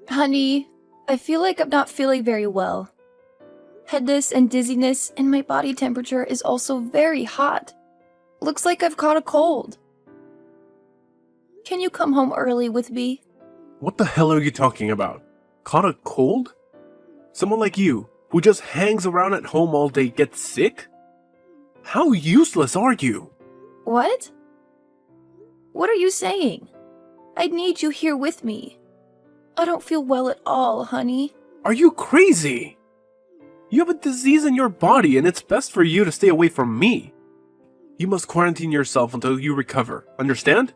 Honey, I feel like I'm not feeling very well. Headache and dizziness, and my body temperature is also very hot. Looks like I've caught a cold. Can you come home early with me? What the hell are you talking about? Caught a cold? Someone like you, who just hangs around at home all day, gets sick? How useless are you? What? What are you saying? I need you here with me. I don't feel well at all, honey. Are you crazy? You have a disease in your body and it's best for you to stay away from me. You must quarantine yourself until you recover, understand?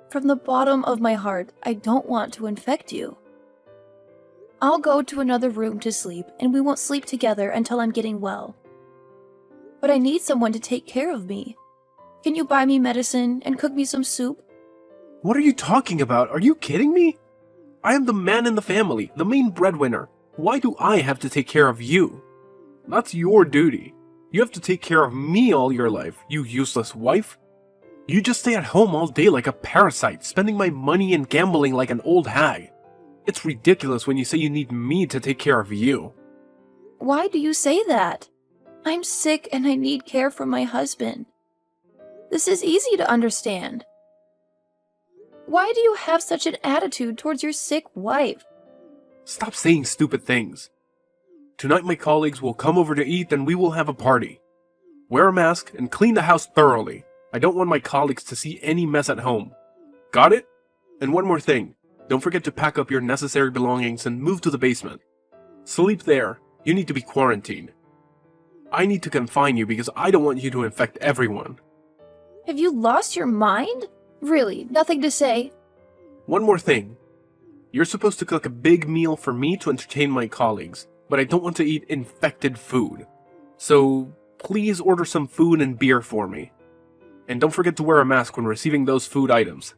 From the bottom of my heart, I don't want to infect you. I'll go to another room to sleep, and we won't sleep together until I'm getting well. But I need someone to take care of me. Can you buy me medicine and cook me some soup? What are you talking about? Are you kidding me? I am the man in the family, the main breadwinner. Why do I have to take care of you? That's your duty. You have to take care of me all your life, you useless wife. You just stay at home all day like a parasite, spending my money and gambling like an old hag. It's ridiculous when you say you need me to take care of you. Why do you say that? I'm sick and I need care from my husband. This is easy to understand. Why do you have such an attitude towards your sick wife? Stop saying stupid things. Tonight my colleagues will come over to eat and we will have a party. Wear a mask and clean the house thoroughly. I don't want my colleagues to see any mess at home. Got it? And one more thing. Don't forget to pack up your necessary belongings and move to the basement. Sleep there. You need to be quarantined. I need to confine you because I don't want you to infect everyone. Have you lost your mind? Really, nothing to say? One more thing. You're supposed to cook a big meal for me to entertain my colleagues, but I don't want to eat infected food. So, please order some food and beer for me. And don't forget to wear a mask when receiving those food items.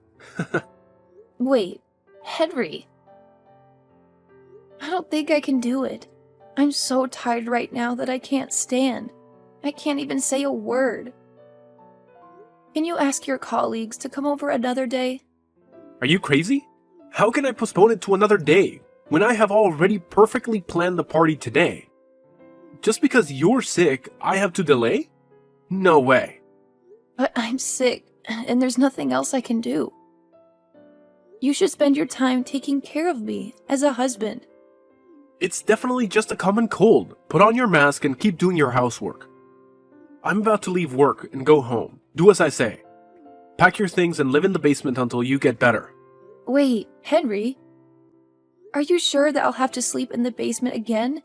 Wait, Henry. I don't think I can do it. I'm so tired right now that I can't stand. I can't even say a word. Can you ask your colleagues to come over another day? Are you crazy? How can I postpone it to another day when I have already perfectly planned the party today? Just because you're sick, I have to delay? No way. But I'm sick, and there's nothing else I can do. You should spend your time taking care of me as a husband. It's definitely just a common cold. Put on your mask and keep doing your housework. I'm about to leave work and go home. Do as I say. Pack your things and live in the basement until you get better. Wait, Henry? Are you sure that I'll have to sleep in the basement again?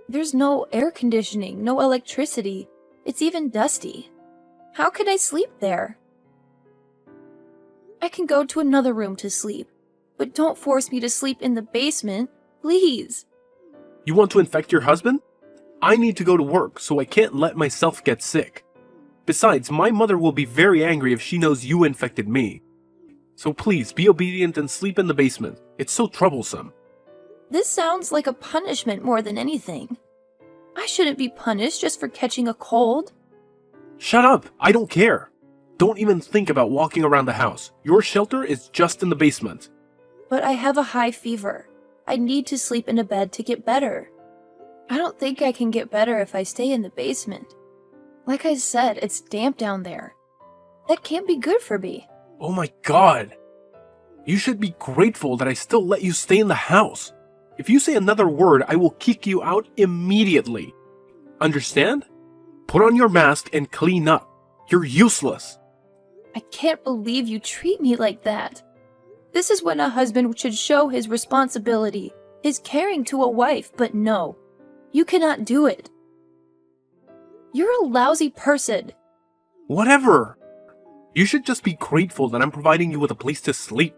There's no air conditioning, no electricity. It's even dusty. How can I sleep there? I can go to another room to sleep, but don't force me to sleep in the basement, please. You want to infect your husband? I need to go to work, so I can't let myself get sick. Besides, my mother will be very angry if she knows you infected me. So please, be obedient and sleep in the basement. It's so troublesome. This sounds like a punishment more than anything. I shouldn't be punished just for catching a cold. Shut up! I don't care! Don't even think about walking around the house. Your shelter is just in the basement. But I have a high fever. I need to sleep in a bed to get better. I don't think I can get better if I stay in the basement. Like I said, it's damp down there. That can't be good for me. Oh my god! You should be grateful that I still let you stay in the house. If you say another word, I will kick you out immediately. Understand? Put on your mask and clean up. You're useless. I can't believe you treat me like that. This is when a husband should show his responsibility, his caring to a wife, but no. You cannot do it. You're a lousy person. Whatever. You should just be grateful that I'm providing you with a place to sleep.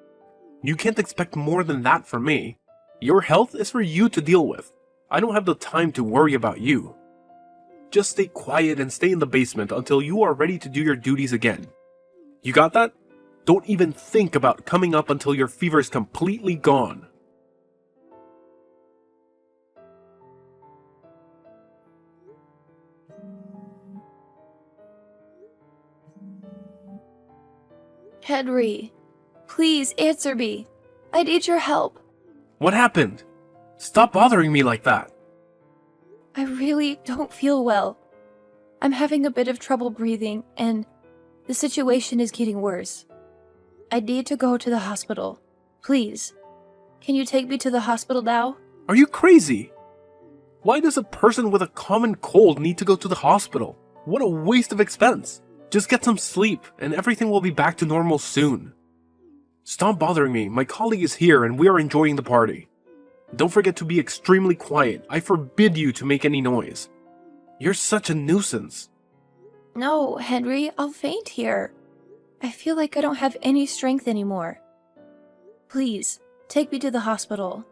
You can't expect more than that from me. Your health is for you to deal with. I don't have the time to worry about you. Just stay quiet and stay in the basement until you are ready to do your duties again. You got that? Don't even think about coming up until your fever is completely gone. Henry, please answer me. I need your help. What happened? Stop bothering me like that. I really don't feel well. I'm having a bit of trouble breathing, and the situation is getting worse. I need to go to the hospital. Please, can you take me to the hospital now? Are you crazy? Why does a person with a common cold need to go to the hospital? What a waste of expense. Just get some sleep, and everything will be back to normal soon. Stop bothering me. My colleague is here, and we are enjoying the party. Don't forget to be extremely quiet. I forbid you to make any noise. You're such a nuisance. No, Henry, I'll faint here. I feel like I don't have any strength anymore. Please, take me to the hospital.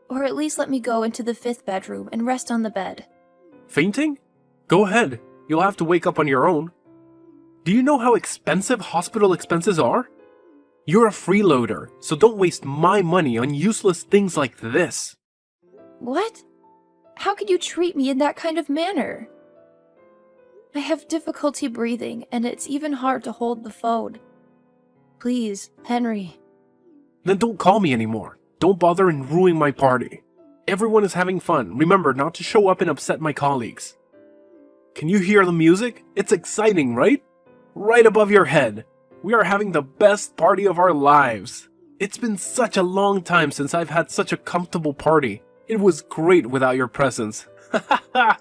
Or at least let me go into the 5th bedroom and rest on the bed. Fainting? Go ahead. You'll have to wake up on your own. Do you know how expensive hospital expenses are? You're a freeloader, so don't waste my money on useless things like this. What? How could you treat me in that kind of manner? I have difficulty breathing, and it's even hard to hold the phone. Please, Henry. Then don't call me anymore. Don't bother and ruin my party. Everyone is having fun. Remember not to show up and upset my colleagues. Can you hear the music? It's exciting, right? Right above your head. We are having the best party of our lives. It's been such a long time since I've had such a comfortable party. It was great without your presence. Ha ha ha!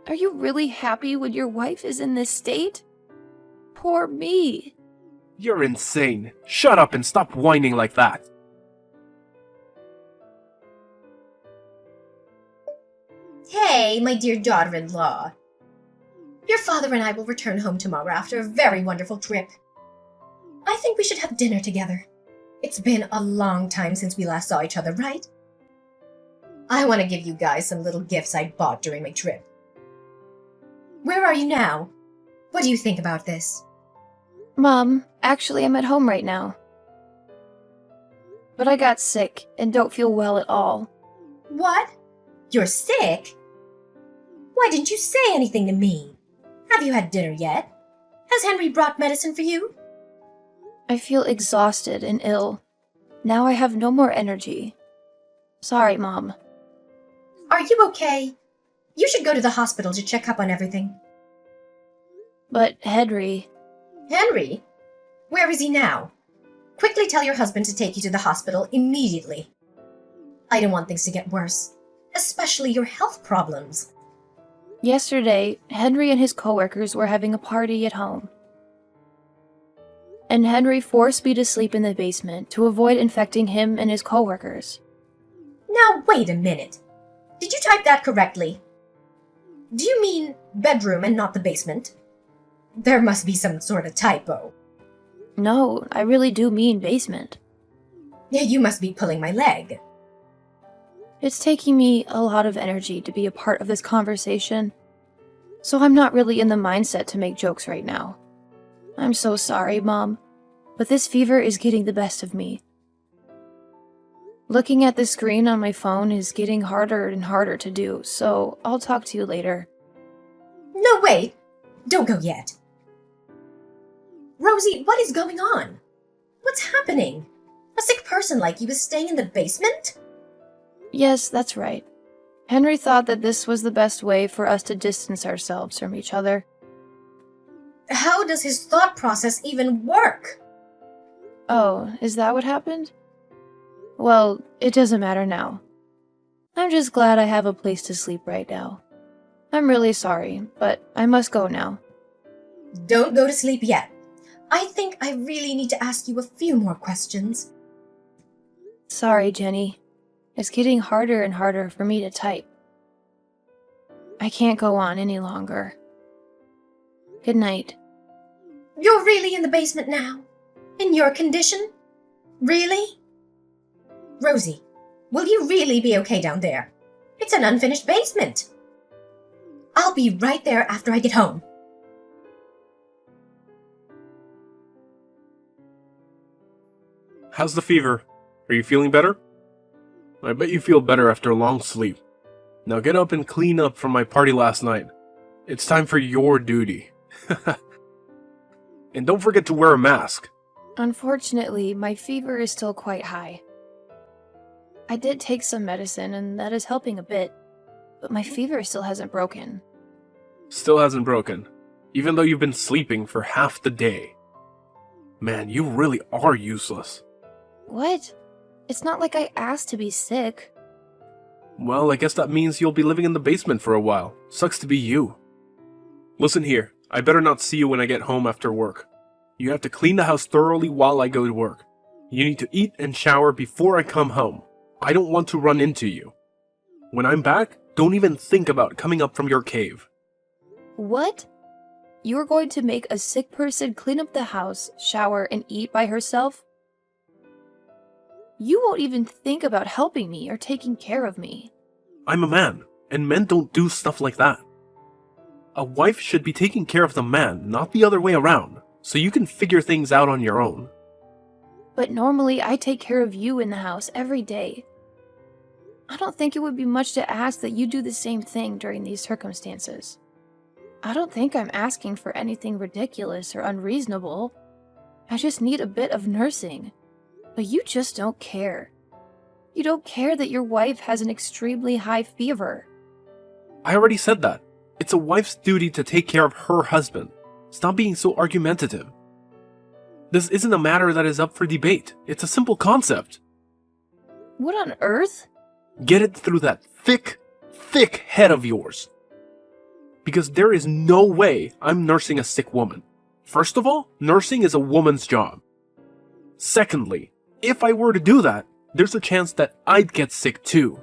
Are you really happy when your wife is in this state? Poor me. You're insane. Shut up and stop whining like that. Hey, my dear daughter-in-law. Your father and I will return home tomorrow after a very wonderful trip. I think we should have dinner together. It's been a long time since we last saw each other, right? I want to give you guys some little gifts I bought during my trip. Where are you now? What do you think about this? Mom, actually I'm at home right now. But I got sick and don't feel well at all. What? You're sick? Why didn't you say anything to me? Have you had dinner yet? Has Henry brought medicine for you? I feel exhausted and ill. Now I have no more energy. Sorry, Mom. Are you okay? You should go to the hospital to check up on everything. But Henry... Henry? Where is he now? Quickly tell your husband to take you to the hospital immediately. I don't want things to get worse, especially your health problems. Yesterday, Henry and his coworkers were having a party at home. And Henry forced me to sleep in the basement to avoid infecting him and his coworkers. Now wait a minute. Did you type that correctly? Do you mean bedroom and not the basement? There must be some sort of typo. No, I really do mean basement. Yeah, you must be pulling my leg. It's taking me a lot of energy to be a part of this conversation, so I'm not really in the mindset to make jokes right now. I'm so sorry, Mom, but this fever is getting the best of me. Looking at the screen on my phone is getting harder and harder to do, so I'll talk to you later. No, wait! Don't go yet. Rosie, what is going on? What's happening? A sick person like you is staying in the basement? Yes, that's right. Henry thought that this was the best way for us to distance ourselves from each other. How does his thought process even work? Oh, is that what happened? Well, it doesn't matter now. I'm just glad I have a place to sleep right now. I'm really sorry, but I must go now. Don't go to sleep yet. I think I really need to ask you a few more questions. Sorry, Jenny. It's getting harder and harder for me to type. I can't go on any longer. Good night. You're really in the basement now? In your condition? Really? Rosie, will you really be okay down there? It's an unfinished basement. I'll be right there after I get home. How's the fever? Are you feeling better? I bet you feel better after a long sleep. Now get up and clean up from my party last night. It's time for your duty. And don't forget to wear a mask. Unfortunately, my fever is still quite high. I did take some medicine, and that is helping a bit, but my fever still hasn't broken. Still hasn't broken, even though you've been sleeping for half the day. Man, you really are useless. What? It's not like I asked to be sick. Well, I guess that means you'll be living in the basement for a while. Sucks to be you. Listen here, I better not see you when I get home after work. You have to clean the house thoroughly while I go to work. You need to eat and shower before I come home. I don't want to run into you. When I'm back, don't even think about coming up from your cave. What? You're going to make a sick person clean up the house, shower, and eat by herself? You won't even think about helping me or taking care of me. I'm a man, and men don't do stuff like that. A wife should be taking care of the man, not the other way around, so you can figure things out on your own. But normally I take care of you in the house every day. I don't think it would be much to ask that you do the same thing during these circumstances. I don't think I'm asking for anything ridiculous or unreasonable. I just need a bit of nursing. But you just don't care. You don't care that your wife has an extremely high fever. I already said that. It's a wife's duty to take care of her husband. Stop being so argumentative. This isn't a matter that is up for debate. It's a simple concept. What on earth? Get it through that thick head of yours. Because there is no way I'm nursing a sick woman. First of all, nursing is a woman's job. Secondly, if I were to do that, there's a chance that I'd get sick too.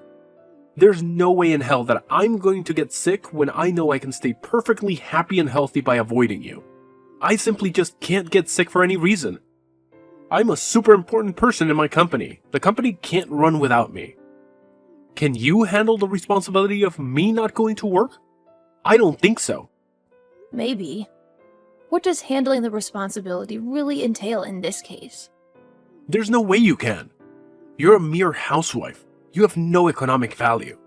There's no way in hell that I'm going to get sick when I know I can stay perfectly happy and healthy by avoiding you. I simply just can't get sick for any reason. I'm a super important person in my company. The company can't run without me. Can you handle the responsibility of me not going to work? I don't think so. Maybe. What does handling the responsibility really entail in this case? There's no way you can. You're a mere housewife. You have no economic value.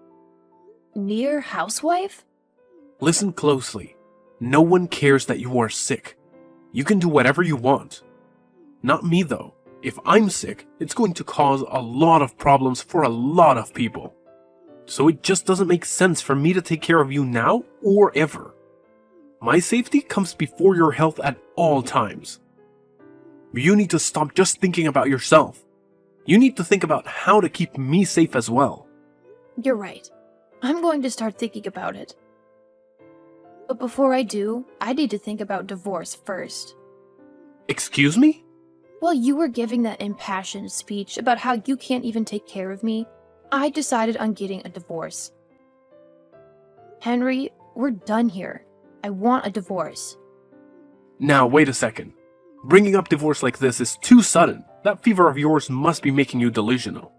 Mere housewife? Listen closely. No one cares that you are sick. You can do whatever you want. Not me though. If I'm sick, it's going to cause a lot of problems for a lot of people. So it just doesn't make sense for me to take care of you now or ever. My safety comes before your health at all times. You need to stop just thinking about yourself. You need to think about how to keep me safe as well. You're right. I'm going to start thinking about it. But before I do, I need to think about divorce first. Excuse me? While you were giving that impassioned speech about how you can't even take care of me, I decided on getting a divorce. Henry, we're done here. I want a divorce. Now, wait a second. Bringing up divorce like this is too sudden. That fever of yours must be making you delusional.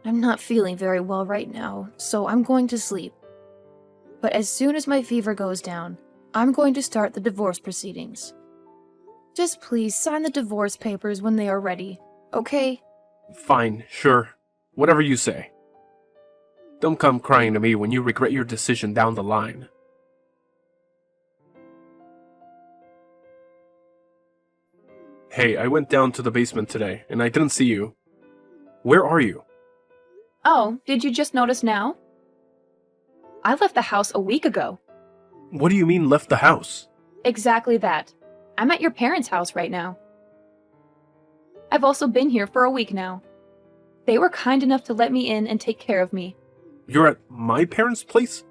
I'm not feeling very well right now, so I'm going to sleep. But as soon as my fever goes down, I'm going to start the divorce proceedings. Just please sign the divorce papers when they are ready, okay? Fine, sure. Whatever you say. Don't come crying to me when you regret your decision down the line. Hey, I went down to the basement today, and I didn't see you. Where are you? Oh, did you just notice now? I left the house a week ago. What do you mean left the house? Exactly that. I'm at your parents' house right now. I've also been here for a week now. They were kind enough to let me in and take care of me. You're at my parents' place?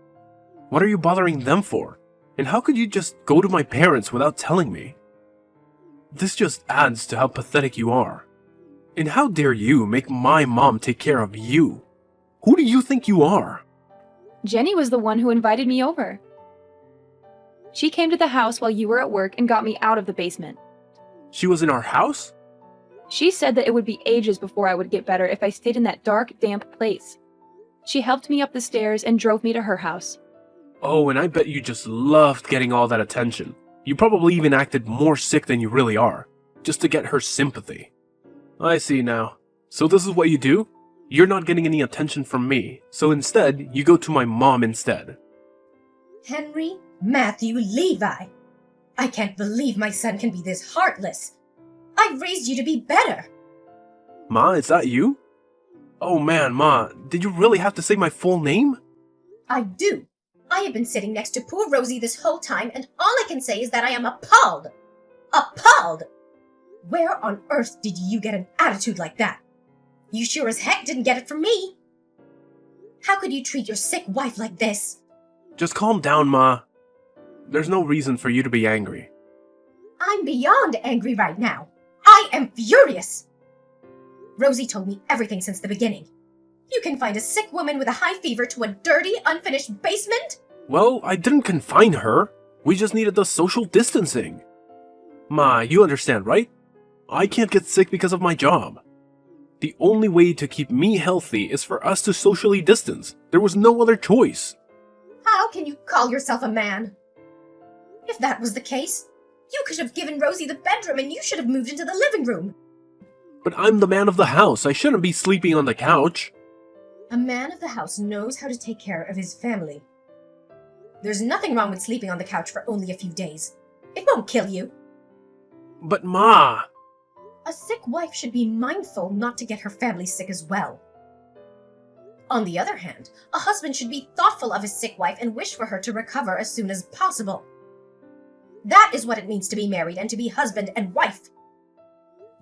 What are you bothering them for? And how could you just go to my parents without telling me? This just adds to how pathetic you are. And how dare you make my mom take care of you? Who do you think you are? Jenny was the one who invited me over. She came to the house while you were at work and got me out of the basement. She was in our house? She said that it would be ages before I would get better if I stayed in that dark, damp place. She helped me up the stairs and drove me to her house. Oh, and I bet you just loved getting all that attention. You probably even acted more sick than you really are, just to get her sympathy. I see now. So this is what you do? You're not getting any attention from me, so instead, you go to my mom instead. Henry Matthew Levi. I can't believe my son can be this heartless. I raised you to be better. Ma, is that you? Oh man, Ma, did you really have to say my full name? I do. I have been sitting next to poor Rosie this whole time, and all I can say is that I am appalled. Appalled! Where on earth did you get an attitude like that? You sure as heck didn't get it from me. How could you treat your sick wife like this? Just calm down, Ma. There's no reason for you to be angry. I'm beyond angry right now. I am furious. Rosie told me everything since the beginning. You can find a sick woman with a high fever to a dirty, unfinished basement? Well, I didn't confine her. We just needed the social distancing. Ma, you understand, right? I can't get sick because of my job. The only way to keep me healthy is for us to socially distance. There was no other choice. How can you call yourself a man? If that was the case, you could have given Rosie the bedroom and you should have moved into the living room. But I'm the man of the house. I shouldn't be sleeping on the couch. A man of the house knows how to take care of his family. There's nothing wrong with sleeping on the couch for only a few days. It won't kill you. But Ma... A sick wife should be mindful not to get her family sick as well. On the other hand, a husband should be thoughtful of his sick wife and wish for her to recover as soon as possible. That is what it means to be married and to be husband and wife.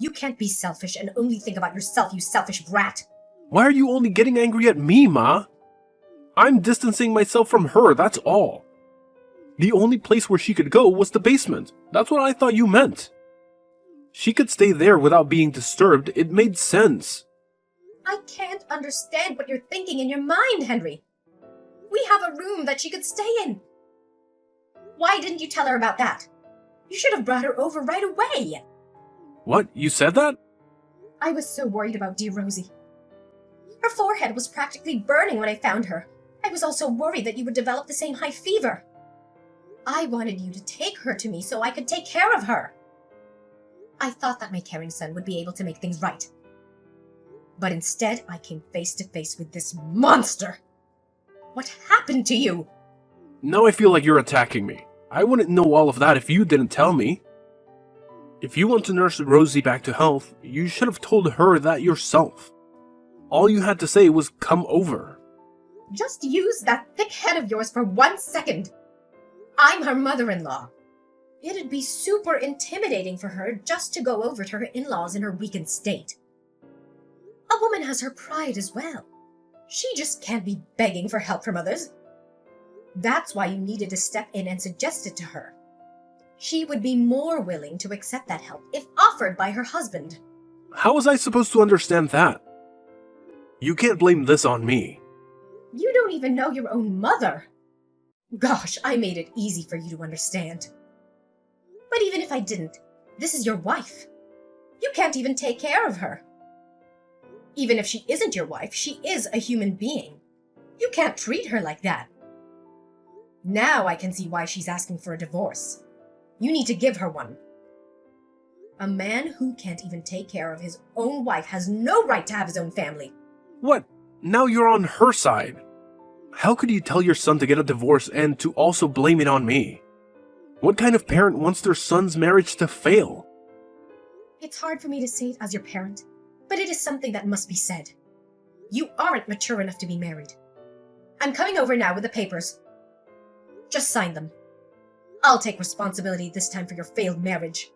You can't be selfish and only think about yourself, you selfish brat. Why are you only getting angry at me, Ma? I'm distancing myself from her, that's all. The only place where she could go was the basement. That's what I thought you meant. She could stay there without being disturbed. It made sense. I can't understand what you're thinking in your mind, Henry. We have a room that she could stay in. Why didn't you tell her about that? You should have brought her over right away. What? You said that? I was so worried about dear Rosie. Her forehead was practically burning when I found her. I was also worried that you would develop the same high fever. I wanted you to take her to me so I could take care of her. I thought that my caring son would be able to make things right. But instead, I came face to face with this monster. What happened to you? Now I feel like you're attacking me. I wouldn't know all of that if you didn't tell me. If you want to nurse Rosie back to health, you should have told her that yourself. All you had to say was come over. Just use that thick head of yours for 1 second. I'm her mother-in-law. It'd be super intimidating for her just to go over to her in-laws in her weakened state. A woman has her pride as well. She just can't be begging for help from others. That's why you needed to step in and suggest it to her. She would be more willing to accept that help if offered by her husband. How was I supposed to understand that? You can't blame this on me. You don't even know your own mother. Gosh, I made it easy for you to understand. But even if I didn't, this is your wife. You can't even take care of her. Even if she isn't your wife, she is a human being. You can't treat her like that. Now I can see why she's asking for a divorce. You need to give her one. A man who can't even take care of his own wife has no right to have his own family. What? Now you're on her side. How could you tell your son to get a divorce and to also blame it on me? What kind of parent wants their son's marriage to fail? It's hard for me to say it as your parent, but it is something that must be said. You aren't mature enough to be married. I'm coming over now with the papers. Just sign them. I'll take responsibility this time for your failed marriage.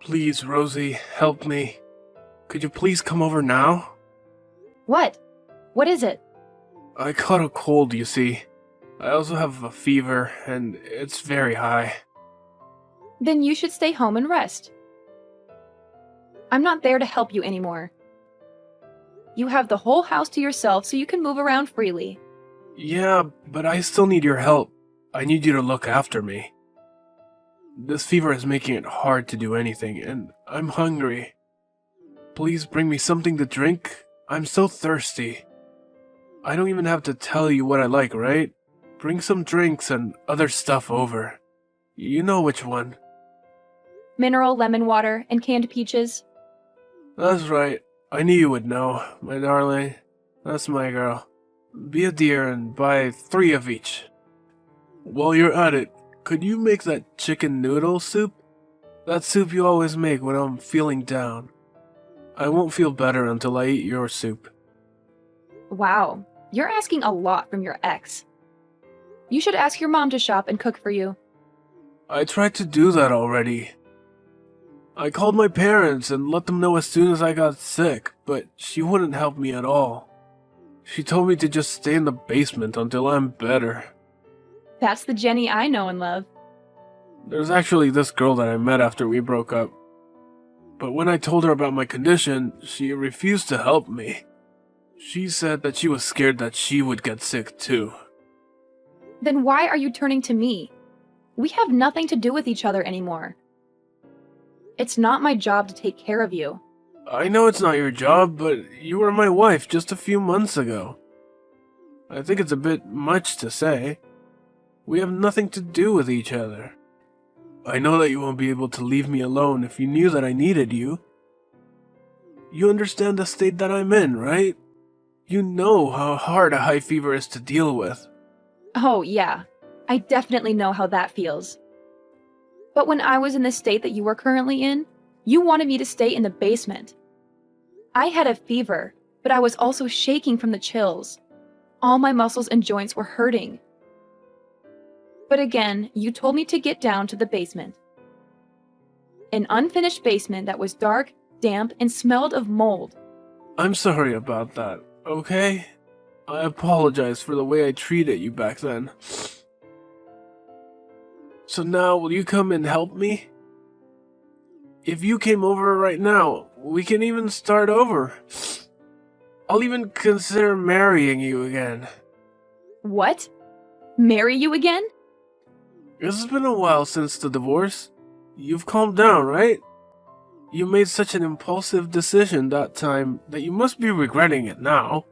Please, Rosie, help me. Could you please come over now? What? What is it? I caught a cold, you see. I also have a fever, and it's very high. Then you should stay home and rest. I'm not there to help you anymore. You have the whole house to yourself so you can move around freely. Yeah, but I still need your help. I need you to look after me. This fever is making it hard to do anything, and I'm hungry. Please bring me something to drink. I'm so thirsty. I don't even have to tell you what I like, right? Bring some drinks and other stuff over. You know which one. Mineral lemon water and canned peaches. That's right. I knew you would know, my darling. That's my girl. Be a dear and buy 3 of each. While you're at it, could you make that chicken noodle soup? That soup you always make when I'm feeling down. I won't feel better until I eat your soup. Wow, you're asking a lot from your ex. You should ask your mom to shop and cook for you. I tried to do that already. I called my parents and let them know as soon as I got sick, but she wouldn't help me at all. She told me to just stay in the basement until I'm better. That's the Jenny I know and love. There's actually this girl that I met after we broke up. But when I told her about my condition, she refused to help me. She said that she was scared that she would get sick too. Then why are you turning to me? We have nothing to do with each other anymore. It's not my job to take care of you. I know it's not your job, but you were my wife just a few months ago. I think it's a bit much to say. We have nothing to do with each other. I know that you won't be able to leave me alone if you knew that I needed you. You understand the state that I'm in, right? You know how hard a high fever is to deal with. Oh, yeah. I definitely know how that feels. But when I was in the state that you are currently in, you wanted me to stay in the basement. I had a fever, but I was also shaking from the chills. All my muscles and joints were hurting. But again, you told me to get down to the basement. An unfinished basement that was dark, damp, and smelled of mold. I'm sorry about that, okay? I apologize for the way I treated you back then. So now, will you come and help me? If you came over right now, we can even start over. I'll even consider marrying you again. What? Marry you again? It's been a while since the divorce. You've calmed down, right? You made such an impulsive decision that time that you must be regretting it now.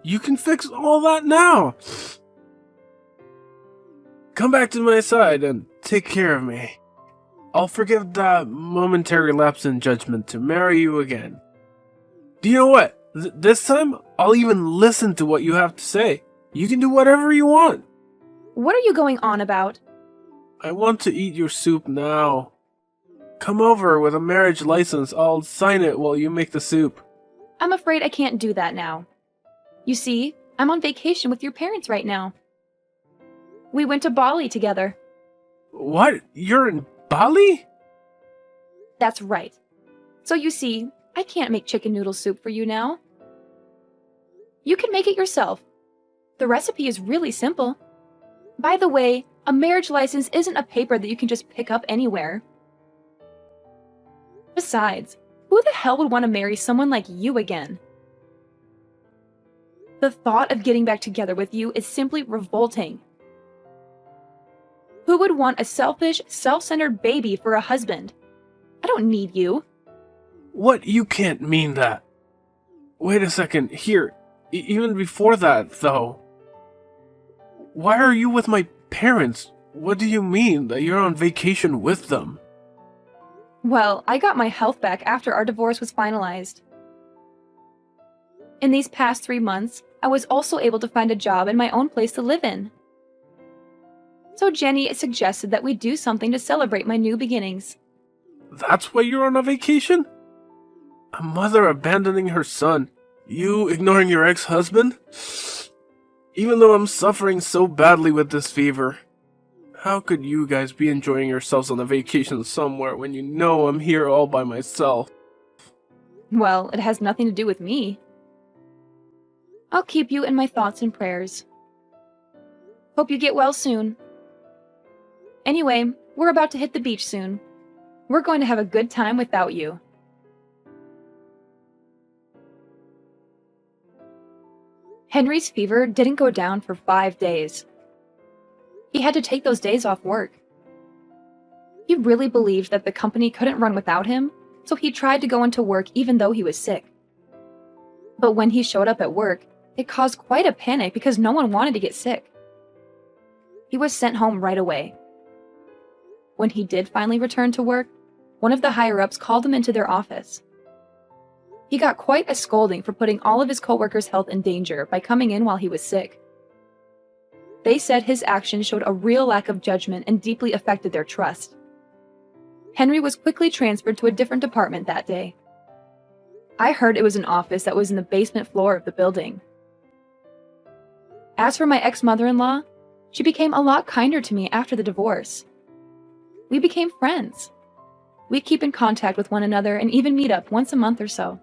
You can fix all that now. Come back to my side and take care of me. I'll forgive that momentary lapse in judgment to marry you again. Do you know what? This time, I'll even listen to what you have to say. You can do whatever you want. What are you going on about? I want to eat your soup now. Come over with a marriage license. I'll sign it while you make the soup. I'm afraid I can't do that now. You see, I'm on vacation with your parents right now. We went to Bali together. What? You're in Bali? That's right. So you see, I can't make chicken noodle soup for you now. You can make it yourself. The recipe is really simple. By the way, a marriage license isn't a paper that you can just pick up anywhere. Besides, who the hell would want to marry someone like you again? The thought of getting back together with you is simply revolting. Who would want a selfish, self-centered baby for a husband? I don't need you. What? You can't mean that. Wait a second. Here. Even before that, though. Why are you with my parents? What do you mean that you're on vacation with them? Well, I got my health back after our divorce was finalized. In these past 3 months, I was also able to find a job and my own place to live in. So Jenny suggested that we do something to celebrate my new beginnings. That's why you're on a vacation? A mother abandoning her son. You ignoring your ex-husband? Even though I'm suffering so badly with this fever. How could you guys be enjoying yourselves on a vacation somewhere when you know I'm here all by myself? Well, it has nothing to do with me. I'll keep you in my thoughts and prayers. Hope you get well soon. Anyway, we're about to hit the beach soon. We're going to have a good time without you. Henry's fever didn't go down for 5 days. He had to take those days off work. He really believed that the company couldn't run without him, so he tried to go into work even though he was sick. But when he showed up at work, it caused quite a panic because no one wanted to get sick. He was sent home right away. When he did finally return to work, one of the higher-ups called him into their office. He got quite a scolding for putting all of his coworkers' health in danger by coming in while he was sick. They said his actions showed a real lack of judgment and deeply affected their trust. Henry was quickly transferred to a different department that day. I heard it was an office that was in the basement floor of the building. As for my ex-mother-in-law, she became a lot kinder to me after the divorce. We became friends. We keep in contact with one another and even meet up once a month or so.